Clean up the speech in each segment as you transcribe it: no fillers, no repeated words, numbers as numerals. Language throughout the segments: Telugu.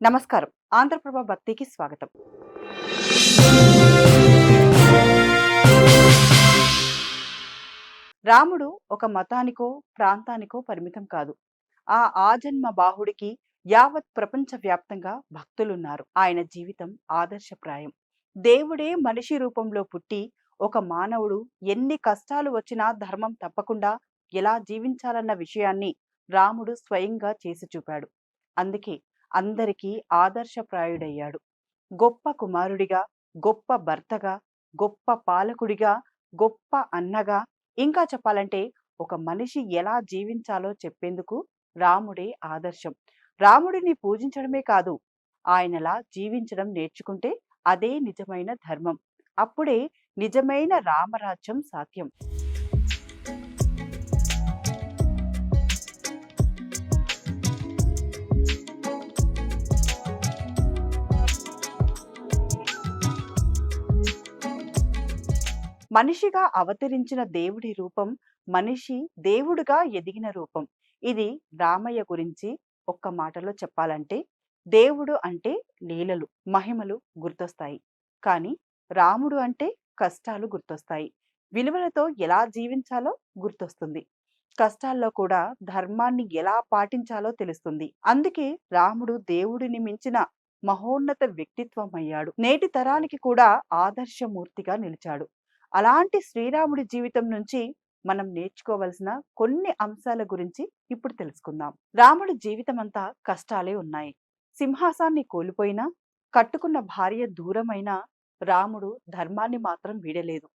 నమస్కారం. ఆంధ్రప్రభ భక్తికి స్వాగతం. రాముడు ఒక మతానికో, ప్రాంతానికో పరిమితం కాదు. ఆజన్మ బాహుడికి యావత్ ప్రపంచ వ్యాప్తంగా భక్తులున్నారు. ఆయన జీవితం ఆదర్శప్రాయం. దేవుడే మనిషి రూపంలో పుట్టి, ఒక మానవుడు ఎన్ని కష్టాలు వచ్చినా ధర్మం తప్పకుండా ఎలా జీవించాలన్న విషయాన్ని రాముడు స్వయంగా చేసి చూపాడు. అందుకే అందరికీ ఆదర్శప్రాయుడయ్యాడు. గొప్ప కుమారుడిగా, గొప్ప భర్తగా, గొప్ప పాలకుడిగా, గొప్ప అన్నగా, ఇంకా చెప్పాలంటే ఒక మనిషి ఎలా జీవించాలో చెప్పేందుకు రాముడే ఆదర్శం. రాముడిని పూజించడమే కాదు, ఆయనలా జీవించడం నేర్చుకుంటే అదే నిజమైన ధర్మం. అప్పుడే నిజమైన రామరాజ్యం సాధ్యం. మనిషిగా అవతరించిన దేవుడి రూపం, మనిషి దేవుడుగా ఎదిగిన రూపం. ఇది రామయ్య గురించి ఒక్క మాటలో చెప్పాలంటే, దేవుడు అంటే లీలలు, మహిమలు గుర్తొస్తాయి. కానీ రాముడు అంటే కష్టాలు గుర్తొస్తాయి. విలువలతో ఎలా జీవించాలో గుర్తొస్తుంది. కష్టాల్లో కూడా ధర్మాన్ని ఎలా పాటించాలో తెలుస్తుంది. అందుకే రాముడు దేవుడిని మించిన మహోన్నత వ్యక్తిత్వం అయ్యాడు. నేటి తరానికి కూడా ఆదర్శమూర్తిగా నిలిచాడు. అలాంటి శ్రీరాముడి జీవితం నుంచి మనం నేర్చుకోవలసిన కొన్ని అంశాల గురించి ఇప్పుడు తెలుసుకుందాం. రాముడి జీవితమంతా కష్టాలే ఉన్నాయి. సింహాసాన్ని కోల్పోయినా, కట్టుకున్న భార్య దూరమైనా రాముడు ధర్మాన్ని మాత్రం వీడలేదు.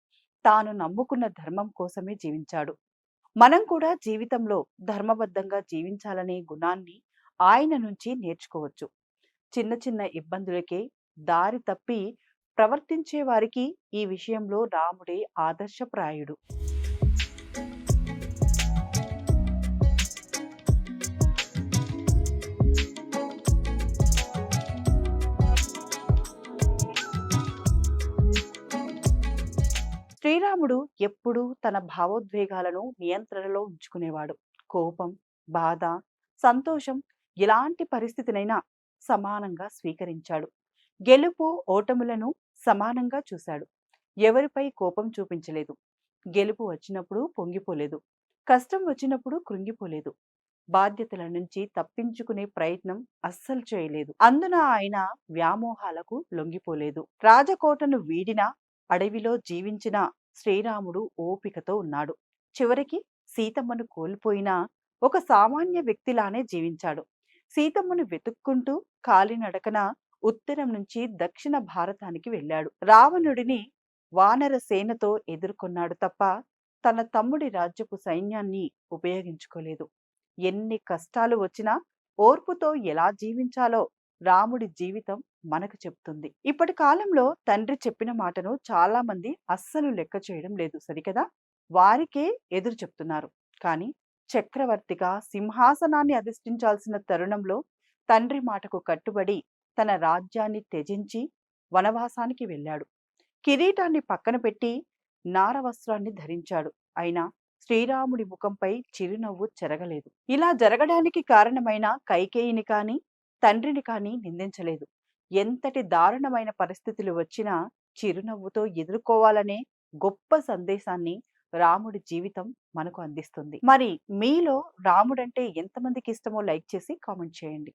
తాను నమ్ముకున్న ధర్మం కోసమే జీవించాడు. మనం కూడా జీవితంలో ధర్మబద్ధంగా జీవించాలనే గుణాన్ని ఆయన నుంచి నేర్చుకోవచ్చు. చిన్న చిన్న ఇబ్బందులకే దారి తప్పి ప్రవర్తించే వారికి ఈ విషయంలో రాముడే ఆదర్శప్రాయుడు. శ్రీరాముడు ఎప్పుడూ తన భావోద్వేగాలను నియంత్రణలో ఉంచుకునేవాడు. కోపం, బాధ, సంతోషం ఎలాంటి పరిస్థితినైనా సమానంగా స్వీకరించాడు. గెలుపు, ఓటములను సమానంగా చూశాడు. ఎవరిపై కోపం చూపించలేదు. గెలుపు వచ్చినప్పుడు పొంగిపోలేదు. కష్టం వచ్చినప్పుడు కృంగిపోలేదు. బాధ్యతల నుంచి తప్పించుకునే ప్రయత్నం అస్సలు చేయలేదు. అందున ఆయన వ్యామోహాలకు లొంగిపోలేదు. రాజకోటను వీడినా, అడవిలో జీవించిన శ్రీరాముడు ఓపికతో ఉన్నాడు. చివరికి సీతమ్మను కోల్పోయినా ఒక సామాన్య వ్యక్తిలానే జీవించాడు. సీతమ్మను వెతుక్కుంటూ కాలినడకన ఉత్తరం నుంచి దక్షిణ భారతానికి వెళ్ళాడు. రావణుడిని వానర సేనతో ఎదుర్కొన్నాడు తప్ప తన తమ్ముడి రాజ్యపు సైన్యాన్ని ఉపయోగించుకోలేదు. ఎన్ని కష్టాలు వచ్చినా ఓర్పుతో ఎలా జీవించాలో రాముడి జీవితం మనకు చెప్తుంది. ఇప్పటి కాలంలో తండ్రి చెప్పిన మాటను చాలా మంది అస్సలు లెక్క చేయడం లేదు, సరికదా? వారికే ఎదురు చెప్తున్నారు. కానీ చక్రవర్తిగా సింహాసనాన్ని అధిష్ఠించాల్సిన తరుణంలో తండ్రి మాటకు కట్టుబడి తన రాజ్యాన్ని త్యజించి వనవాసానికి వెళ్ళాడు. కిరీటాన్ని పక్కన పెట్టి నారవస్త్రాన్ని ధరించాడు. అయినా శ్రీరాముడి ముఖంపై చిరునవ్వు చెరగలేదు. ఇలా జరగడానికి కారణమైన కైకేయిని కాని, తండ్రిని కాని నిందించలేదు. ఎంతటి దారుణమైన పరిస్థితులు వచ్చినా చిరునవ్వుతో ఎదుర్కోవాలనే గొప్ప సందేశాన్ని రాముడి జీవితం మనకు అందిస్తుంది. మరి మీలో రాముడంటే ఎంతమందికి ఇష్టమో లైక్ చేసి కామెంట్ చేయండి.